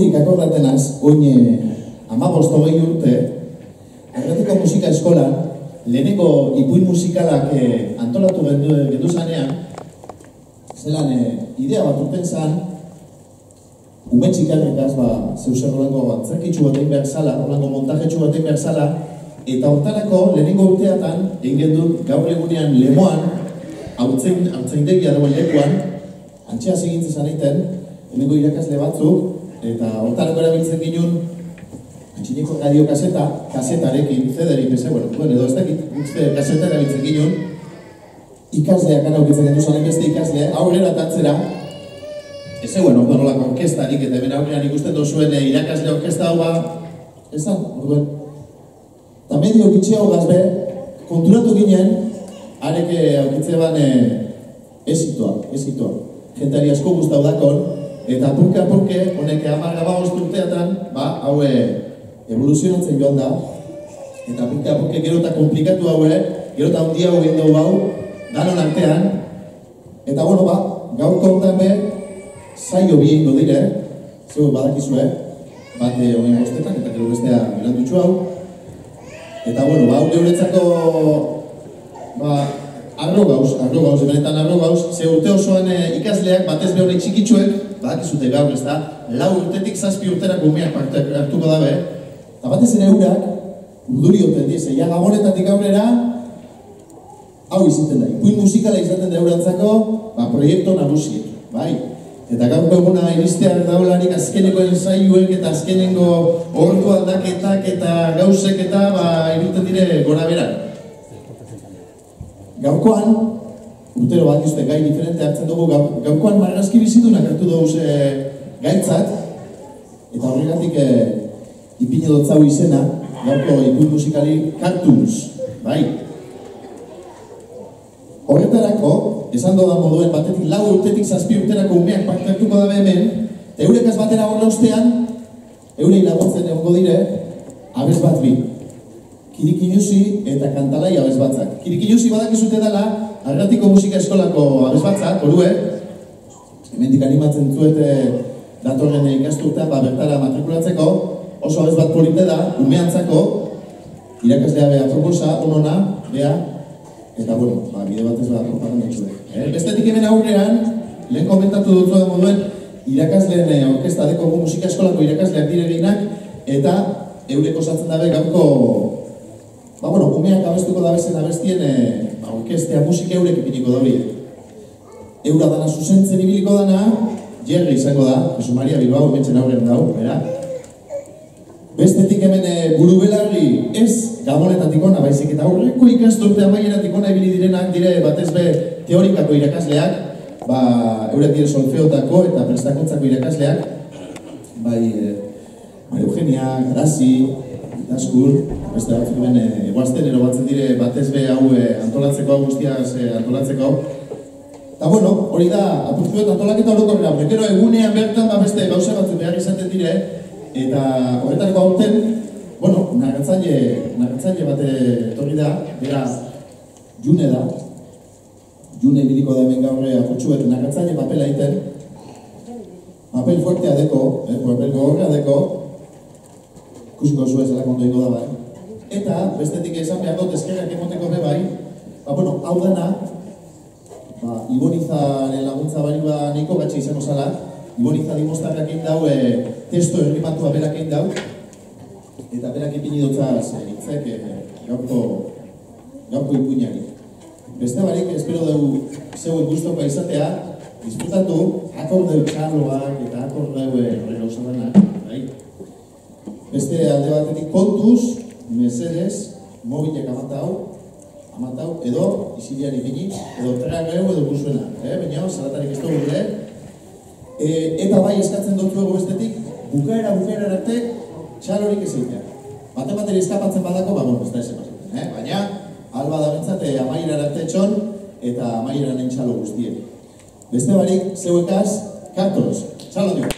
oraindik akordatenaz, oin 15-20 urte, Erratiko Musika Eskolan, lehenengo ipuin musikalak antolatu gendu zanean, zelan idea bat urten zan, ume txikarrekaz, zeuser holango antzerkitxu bat egin behar zala, holango montajetxu bat egin behar zala, eta hortarako lehenengo urteatan, egin gendun gaur egunean Lemoan, hautzaindegia dagoen lekuan, antxea zigintzen zan egiten, hemengo irakasle batzuk, eta hortarako erabiltzen ginen, antxineko radio kasetarekin, zederik, edo ez dakit, kaseta erabiltzen ginen, ikasleak anaukitzen gendu zan beste ikasle, aurrera tatzera, ez zegoen ordenolako orkestarik, eta hemen aurrean ikusten dozuen irakasle orkesta hau esan, orduen. Eta medio bitxi hau gazbe, konturatu ginen, areke aurkitzen ban ezitoa. Jentari asko guztau dakon, eta apurke, honek 10-15 urteatan, hau evoluzionatzen joan da, eta apurke gero eta komplikatu hau, gero eta handia hau egin dugu hau, danon artean, eta gaur kontan saio bi egingo dire, zeu badakizue, bat hogein bostetan, eta gero bestea bilantutxu hau, eta hau geuretzako arro gauz, benetan arro gauz, ze urte osoan ikasleak, batez behore txikitsuek, badakizute gaur, ez da, 4 urtetik 7 urterako umeak parte hartuko dabe, eta batez ere eurak, urdurioten dize, gabonetatik aurrera, hau izaten da, ipuin musikala izaten da eurantzako, proiektu nagusiek, bai? Eta gaurko eguna iristeak daularik azkeneko ensaiuek eta azkenengo ordu aldaketak eta gauzek eta ibiltzen dire gora beran. Gaurkoan, urtero bat izte gai diferente hartzen dugu, gaurkoan marrazki bizidunak hartu dugu gaitzat, eta horregatik ipine dotzau izena, gaurko ipuin musikali Cartoons, bai? Horretarako, esan dodan moduen batetik 4 urtetik 7 urterako umeak parte hartuko dabe hemen, eta eurekaz batera horre ostean, eurei laguntzen egongo dire, abez bat bi. Kirikinusi eta Kantalai abez batzak. Kirikinusi badakizute dela, Erratiko Musika Eskolako abez batzak, orue, hemendik animatzen zuete datorren ikasturtean, bertara matrikulatzeko, oso abez bat polite da, umeantzako, irakaslea beha proposa, onona, beha, eta bide batez propaganda txuek. Bestetik hemen aurrean, lehen komentatu dut da moduen, irakasleen orkesta deko musika eskolako irakasleak direginak, eta eurek osatzen dabe gaurko, umeak abestuko dabezen abestien orkestea musika eurek ipiniko dabe. Eura dana zuzentzen ibiliko dana, Jerry izango da, Jesu Maria Bilbao, ementzen aurren dau, bera. Bestetik hemen buru belarri ez gabonetatik ona, baizik eta aurreko ikasturte amaieratik ona ibili direnak dire batez be teorikako irakasleak, eurek dire solfeotako eta prestakuntzako irakasleak, Eugenia, Garasi, Itaskur, beste batzuk hemen eguazten erobatzen dire batez be hau antolatzeko, guztiaz antolatzeko. Eta hori da, apurtuet antolaketa orokorrera, bekero egunean bertan beste gauza batzuk behar izaten dire, eta horretarako aurten, narratzaile bat etorri da, bera June da, June biliko da hemen gaurre apurtxuet narratzaile papela egiten, papel fuertea deko, papel gogorra deko, ikusiko zuen zela kondoiko da bai. Eta, bestetik esan behar dut eskerrak emoteko be bai, hau dana, Ibonizaren laguntza bari nahiko batxe izango zala, Iboniza dimostarrak egin dau, testo errimatua berak egin dau, eta berak ipini dutzaz hitzek gaurko ipuinari. Beste barik, espero dugu zeuen guztokoa izatea, disfrutatu, akordeu txarloak eta akordeu horrela usadanak. Beste alde batetik kontuz, mesedez, mobilek amatau, edo izilian ipini, edo trageu edo guzuena. Baina, zaratarik ez dugu, eta bai eskatzen dut dugu bestetik, bukaera arte txalorik ez egitea. Bate eskapatzen badako, ez da ez epazaten. Baina, alba da bentzate amaieran arte txon eta amaieran txalo guztiek. Beste barik, zeuekaz, Cartoons. Txalo dio.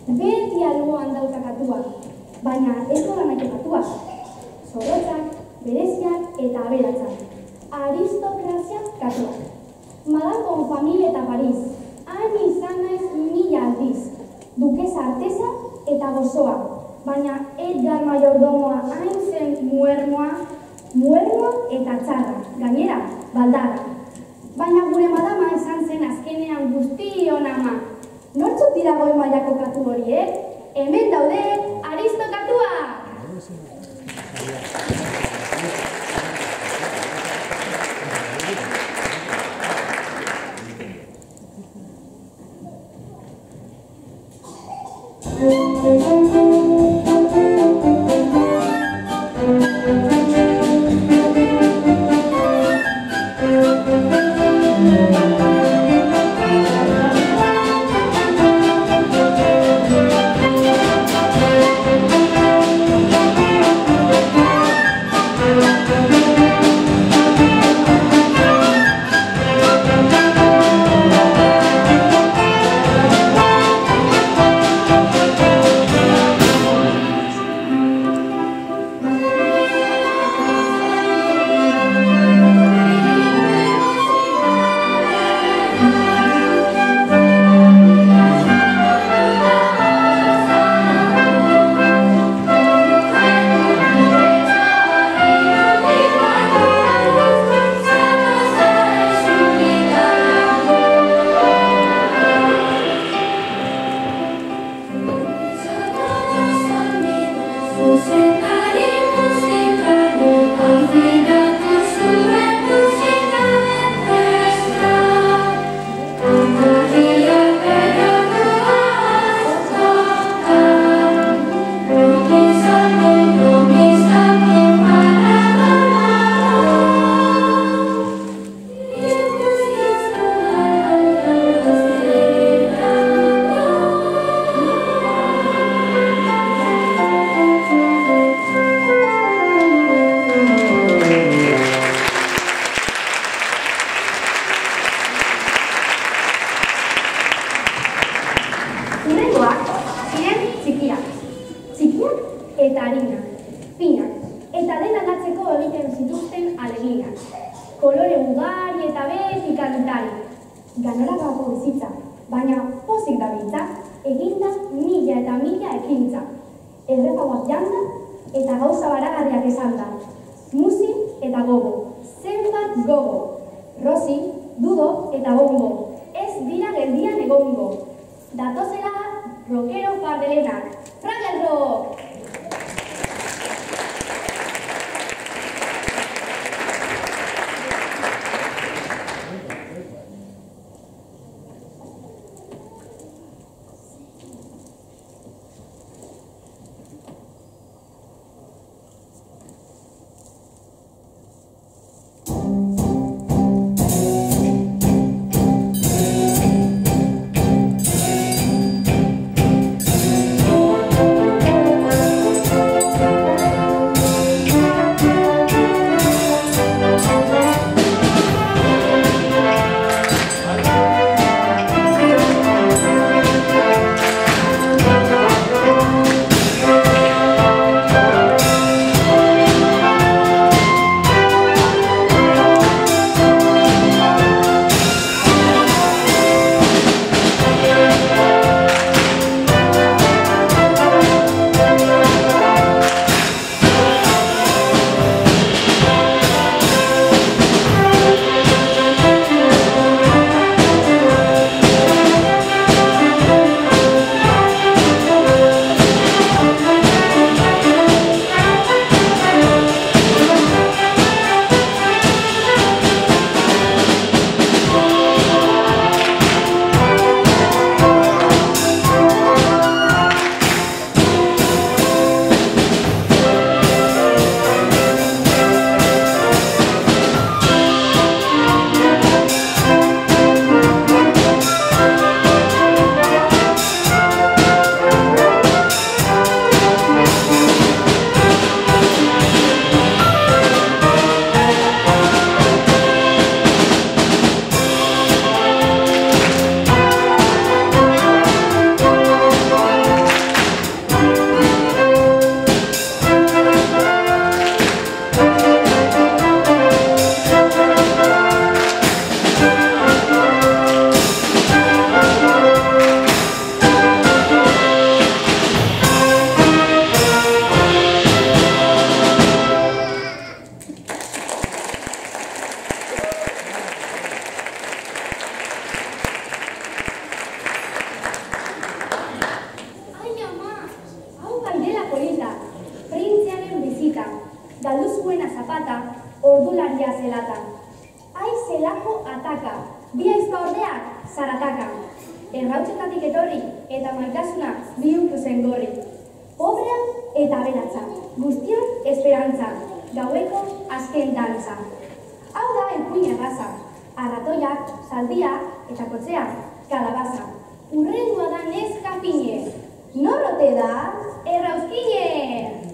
Beti alboan dauka katua, baina ez dolanako katua. Zorrotzak, bereziak eta aberatsak. Aristokrazia katuak. Madakon familia eta Paris. Han izan naiz 1000 aldiz. Dukesa artesa eta gozoa. Baina Edgar mayordomoa hain zen muermoa eta txarra. Gainera, baldarra. Baina gure madama izan zen azkenean guztion ama. Nortzuk dira goi mailako katu horiek? Hemen daude aristokatuak! Kolore ugari eta beti kantari. Ganoragako bizitza, baina pozik da bizitza, eginda 1000 eta 1000 ekintza. Errepagoak janda eta gauza baragarriak esan da. Musi eta gogo, zenbat gogo. Rosi, dudo eta bongo, ez dira geldian egongo. Datozela, rockero pardelenak, Fraggle Rock! ataka, bi aizpa ordeak zarataka. Errautxetatik etorri eta maitasuna bihurtu zen gorri. Pobrea eta aberatsa, guztion esperantza, gaueko azken dantza. Hau da ipuin erraza, arratoiak, zaldia eta kotzea, kalabaza. Urrengoa da neska pine, norrote da errauzkine!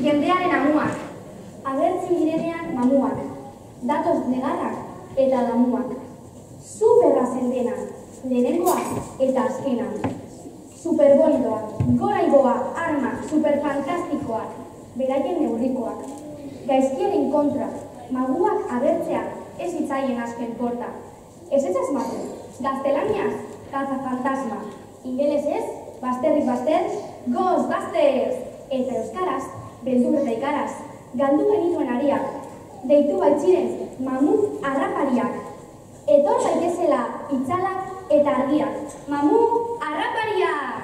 Jendearen amuak, agertzen direnean mamuak, datoz negarrak eta damuak. Superra zen dena, lehenengoak eta azkenak. Superboindoak, goraiboa, armak, superfantastikoak, beraien neurrikoak. Gaizkien kontra, maguak agertzeak ez hitzaien azken porta. Ez asmatu, gaztelaniaz, kaza fantasma. Ingelesez, bazterrik bazter, Ghostbusters! Eta euskaraz, beldur eta ikaraz, galdu genituen ariak, deitu baitziren mamu arrapariak. Etor daitezela itzalak eta argiak, mamu arrapariak!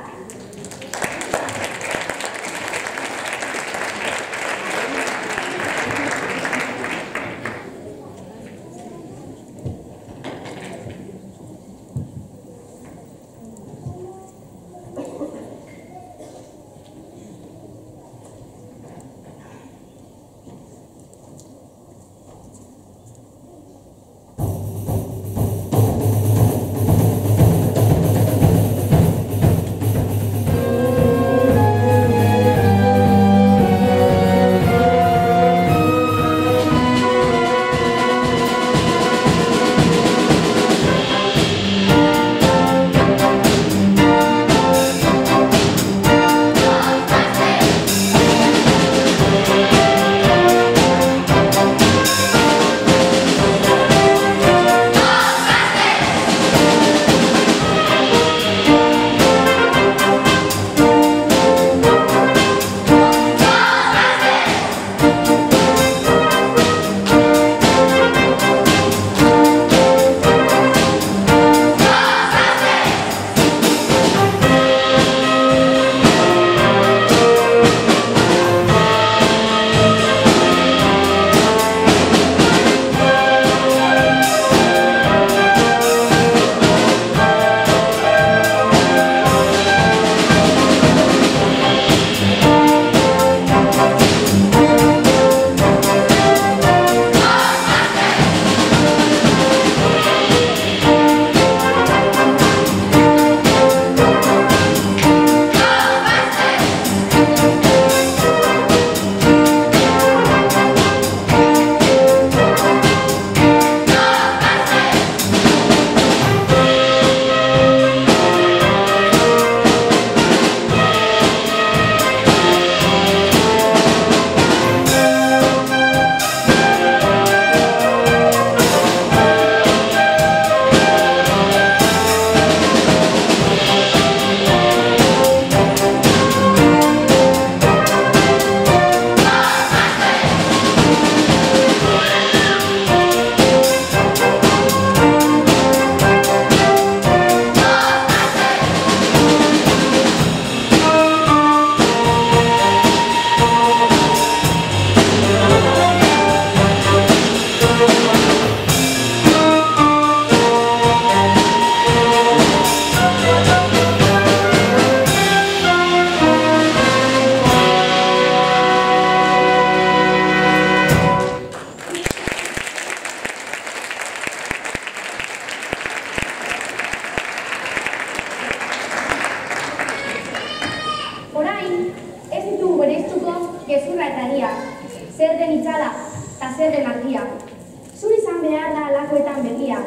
behar da alakoetan begia,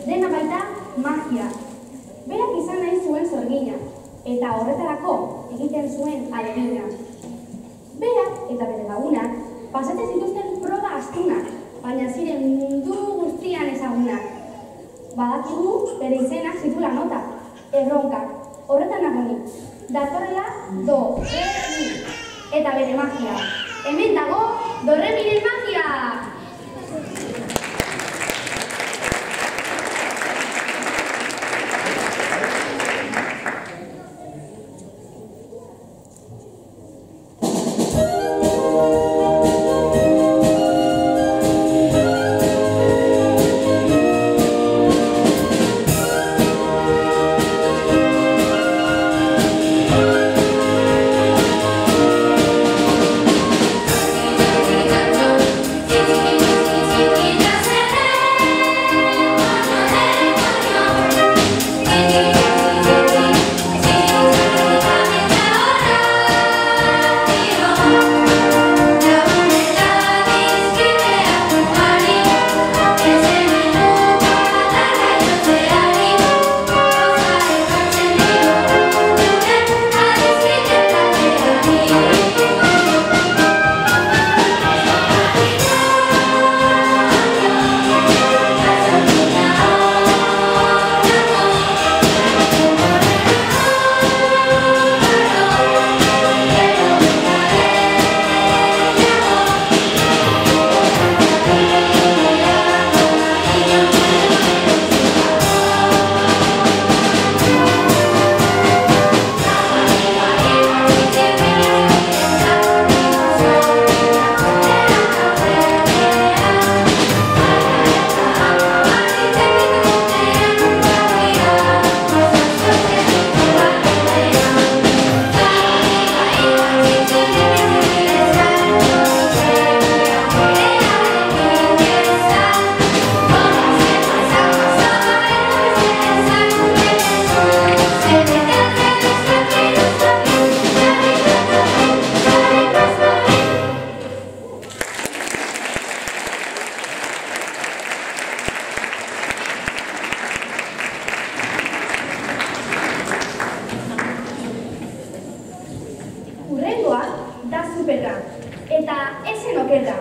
dena baita magia. Berak izan nahi zuen sorgina, eta horretarako egiten zuen alegina. Berak eta bere lagunak pasatzen zituzten proba astunak, baina ziren mundu guztian ezagunak. Badakigu bere izenak zituela nota, erronkak, horretan nagoni. Datorrela do, re, mi, eta bere magia. Hemen dago, do, re, miren magia! Eta esen okerra.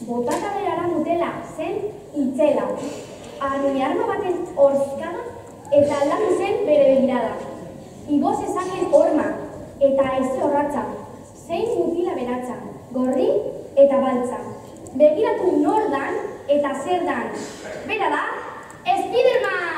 Botaka berara mutela zen itzela. Arruiarma baten horzkada eta aldatu zen bere begirada. Igo zezaken horma eta eze horratza. Zein mutila beratza, gorri eta baltza. Begiratu nor dan eta zer dan. Bera da, Spiderman!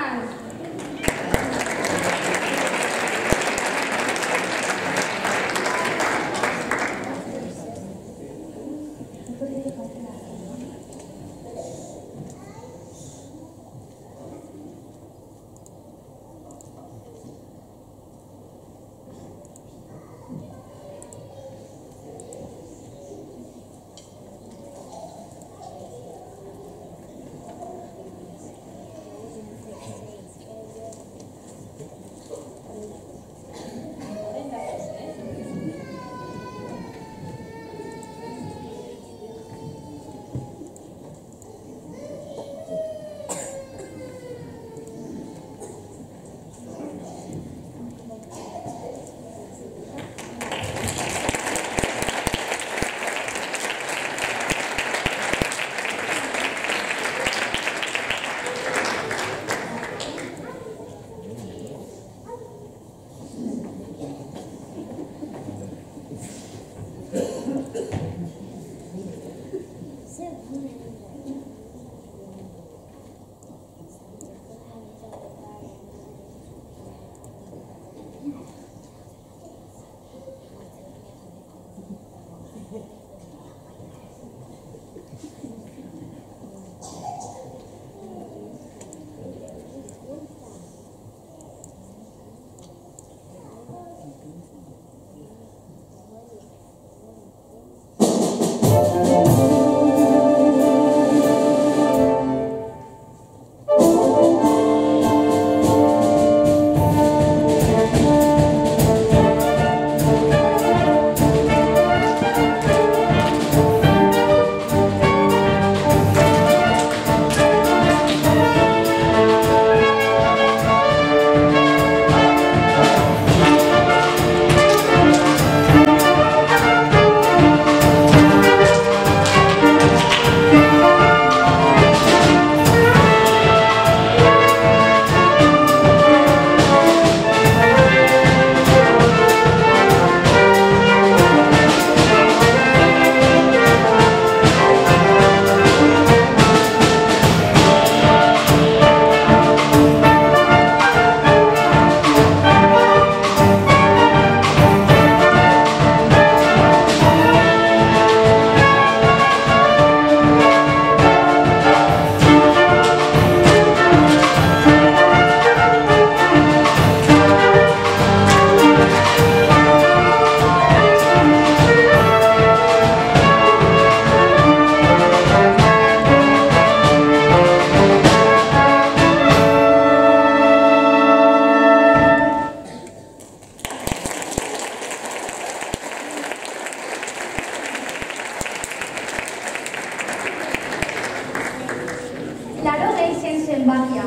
zenbakia.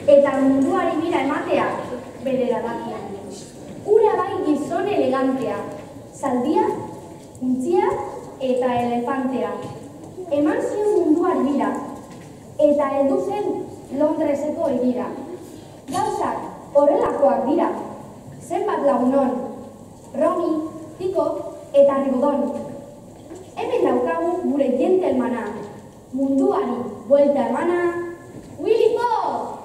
Eta munduari bira ematea bere erabakia. Ura bai gizon elegantea, zaldia, untzia eta elefantea. Eman zion munduari bira, eta heldu zen Londreseko hirira. Gauzak horrelakoak dira, zenbat lagunon, Romy, Tiko eta Rigodon. Hemen daukagu gure gentlemana, munduari buelta emana, Willy Fox!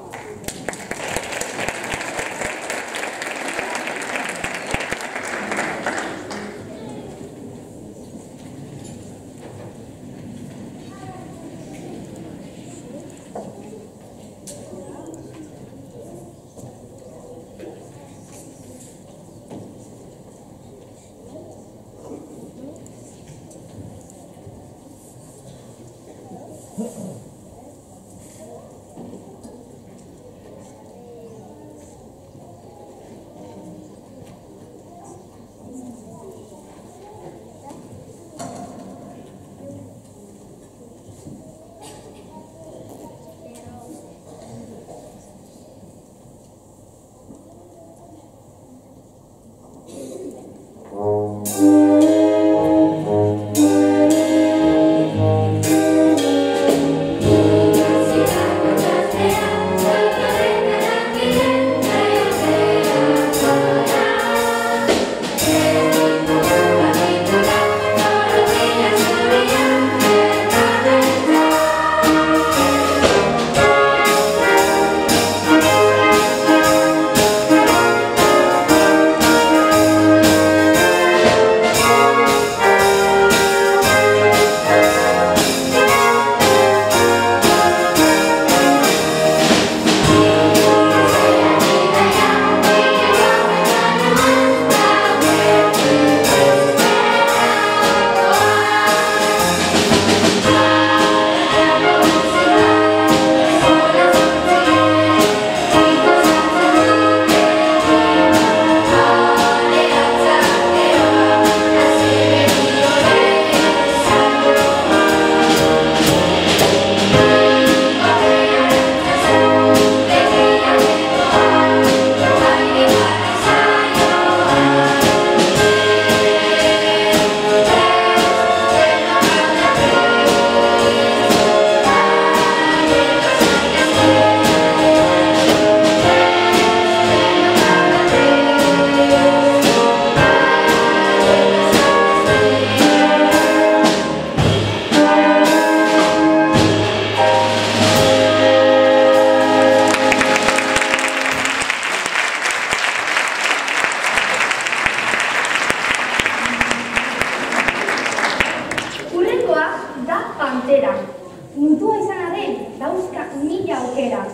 Mutua izan arren, dauzka mila aukera.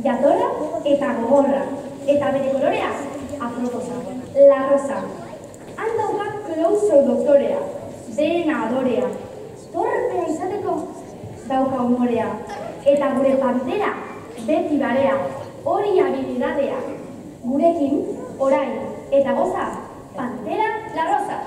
Jatorra eta gogorra, eta bere kolorea, aproposa. La Rosa. Han dauka Clouseau doktorea, dena adorea. Torpea izateko, dauka humorea. Eta gure pantera, beti barea, hori habilidadea. Gurekin, orain, eta goza, Pantera La Rosa.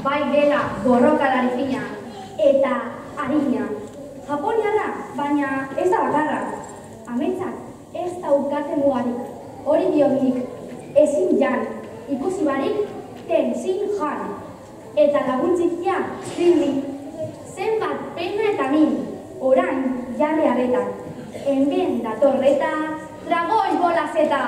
bai dela borrokalari fina eta arina. Japoniarra, baina ez da bakarra. Ametsak ez daukate mugarik. Hori dionik, ezin jan, ikusi barik, ten zin jan. Eta laguntzikia, zindi. Zenbat pena eta min, orain jarri arreta. Hemen datorreta, dragoi bolazeta!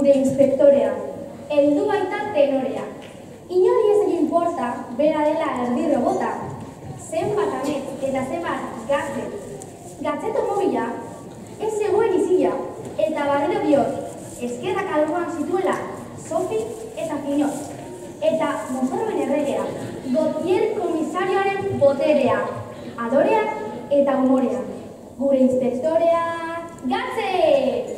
gure inspektorea, heldu baita tenorea. Inori ez importa, bera dela erdi robota. Zenbat amets eta zenbat gatzet. Gatzeto mobila, ez zegoen izia, eta barriro diot, eskerrak alboan zituela, Sofi eta Pinot. Eta mozorroen erregea, Gautier komisarioaren boterea, adorea eta humorea. Gure inspektorea, Gatzet!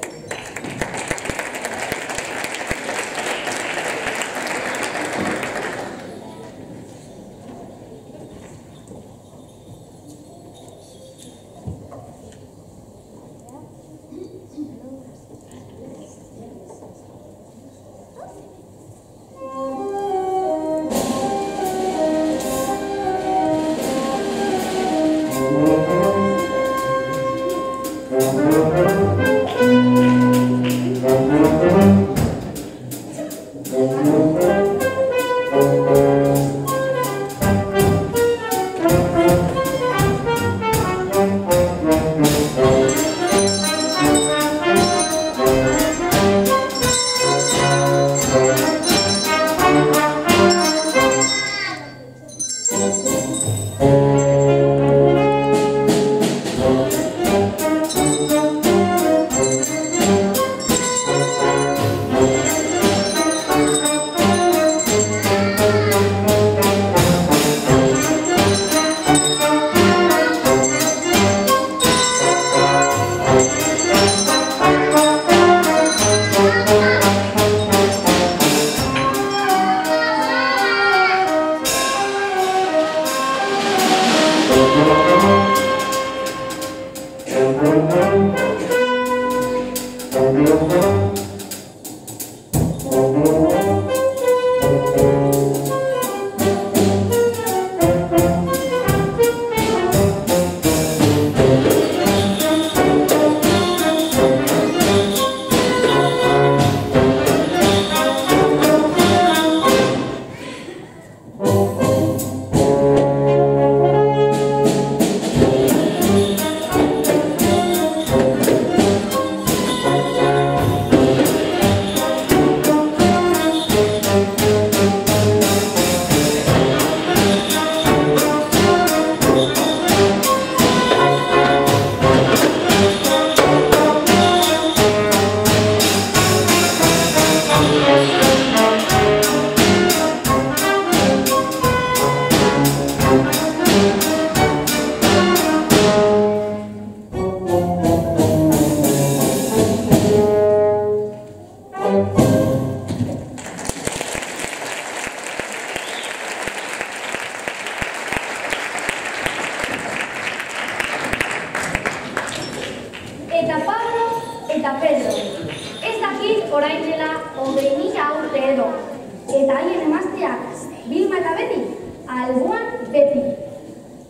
eta haien emazteak, Bilma eta Beti, alboan beti.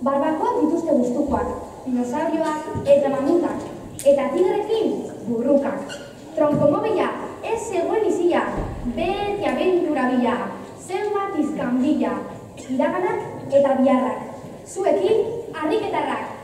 Barbakoak dituzte gustukoak, dinosaurioak eta mamutak, eta tigrekin burrukak. Tronkomobila, ez zegoen izia, beti abentura bila, zenbat izkanbila, iraganak eta biharrak, zuekin harriketarrak.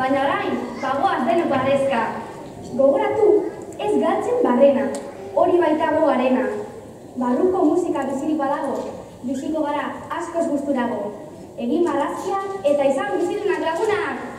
Baina orain, bagoaz denok barrezka. Gogoratu, ez galtzen barrena, hori baita gogarena. Barruko musika bizirik badago, biziko gara askoz gusturago. Egin marrazkiak eta izan bizidunak lagunak!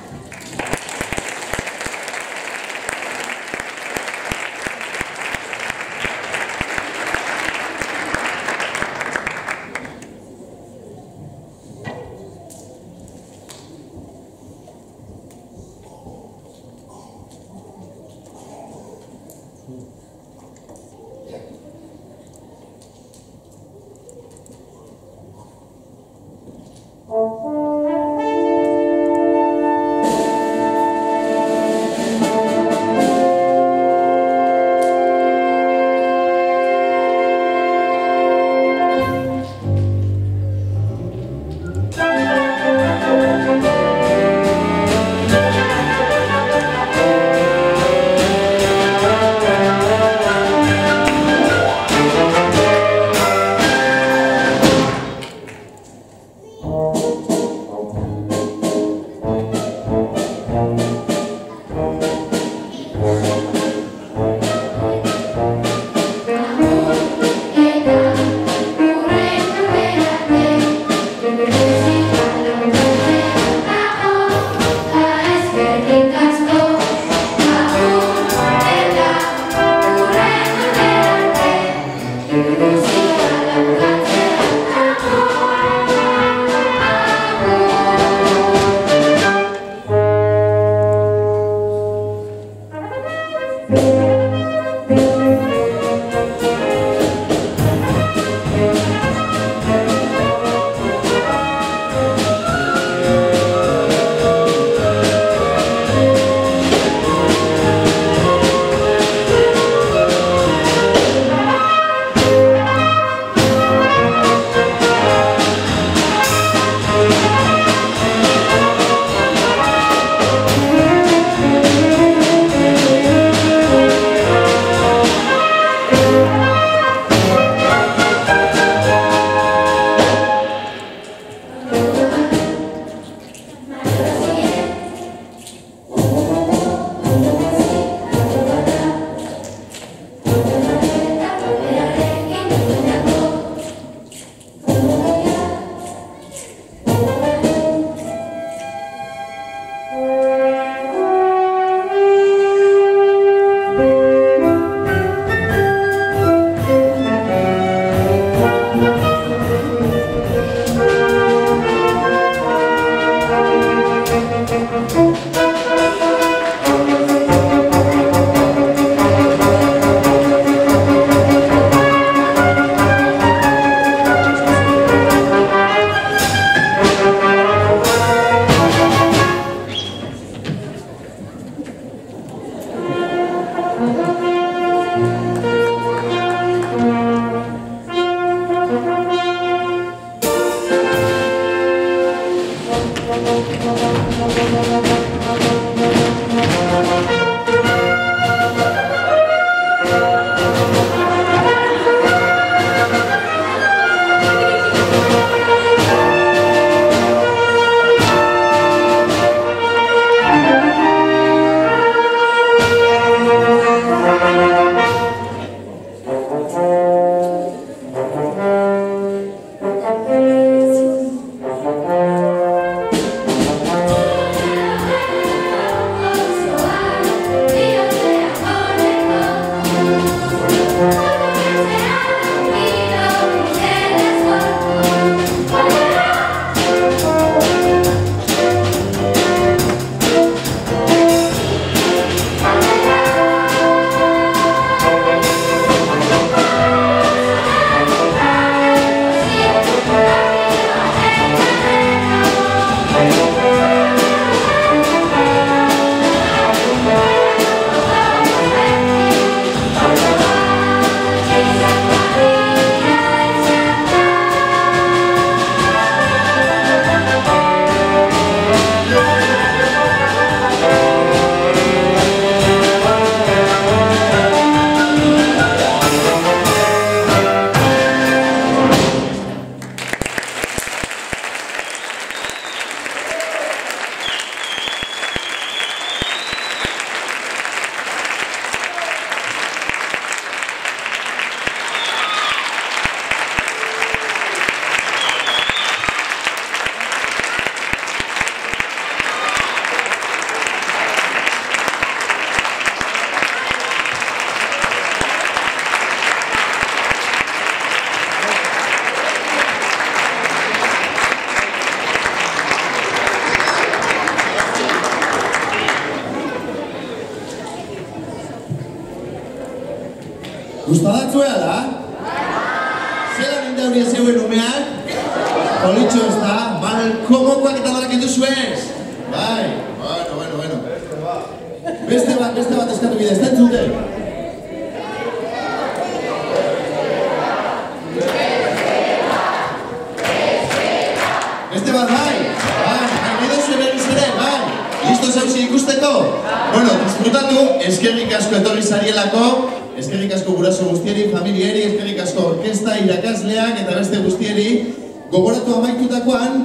zuela da? Zela ninda hori zeuen umeak? Politxo ez da, malkomokoak eta darak induzuez? Bai, bueno. Beste bat eskatu bide, ez da entzute? Beste bat, bai, nahi duzu berriz ere, bai. Listo zauzi ikusteko? Bueno, disfrutatu, eskerrik asko etorri zarielako, eskerrik asko guraso guztieri, familieri, eskerrik asko orkesta, irakasleak eta beste guztieri. Gogoratu amaitutakoan,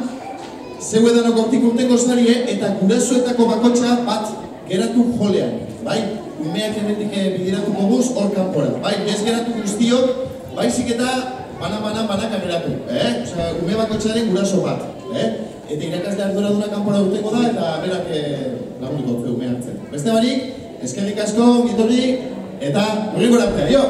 zeu edanok hortik urteko zarie eta gurasoetako bakotxa bat geratu jolean, bai? Umeak hemendik bidiratuko guz hor kanpora, bai? Ez geratu guztiok, baizik eta banan geratu, Osea, ume bakotxaren guraso bat, Eta irakasle arduraduna kanpora urteko da eta berak laguniko dute ume hartzen. Beste barik, eskerrik asko, gitorri, eta hurrengora arte, adio!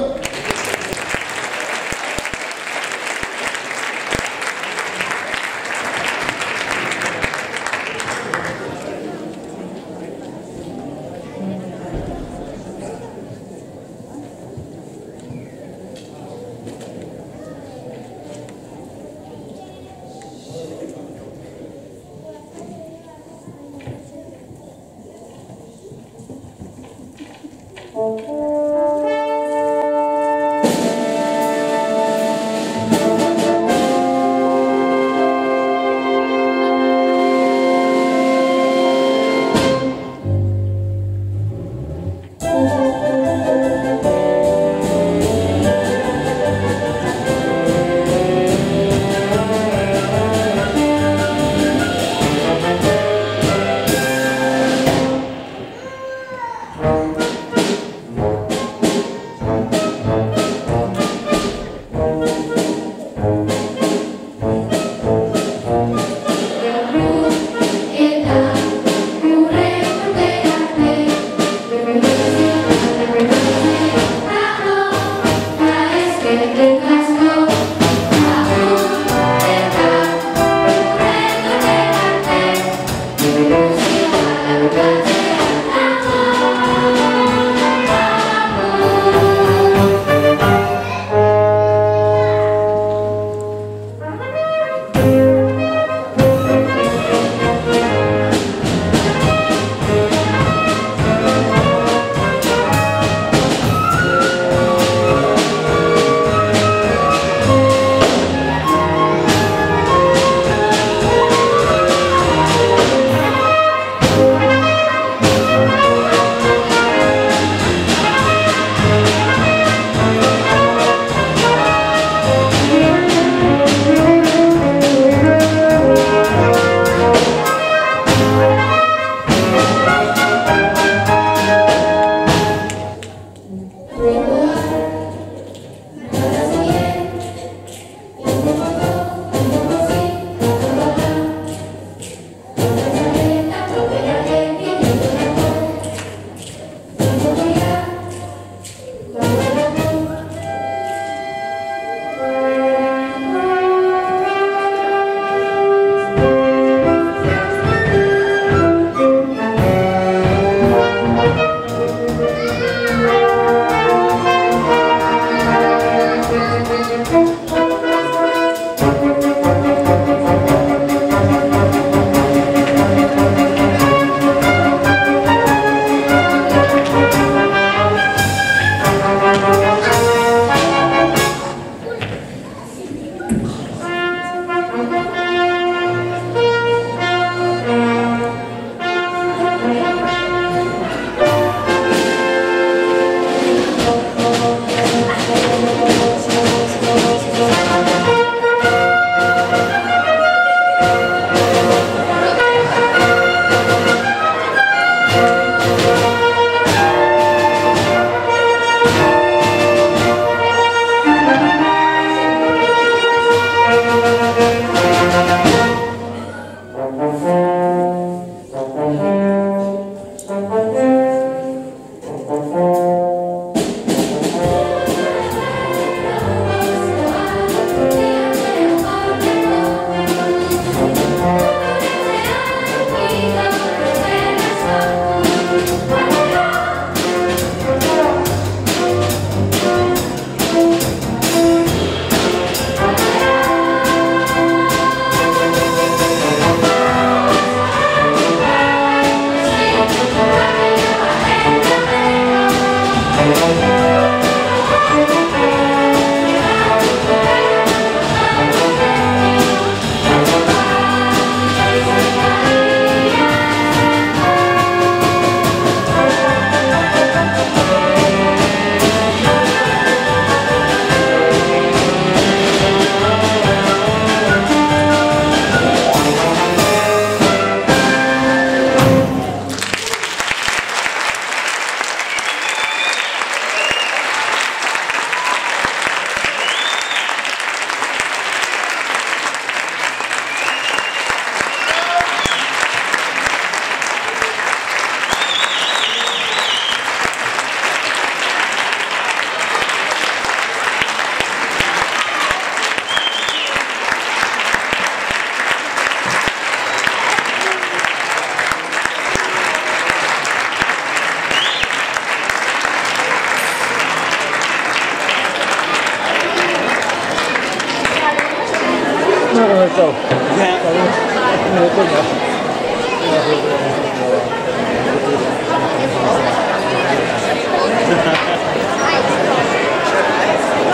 Chao.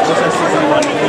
No sé si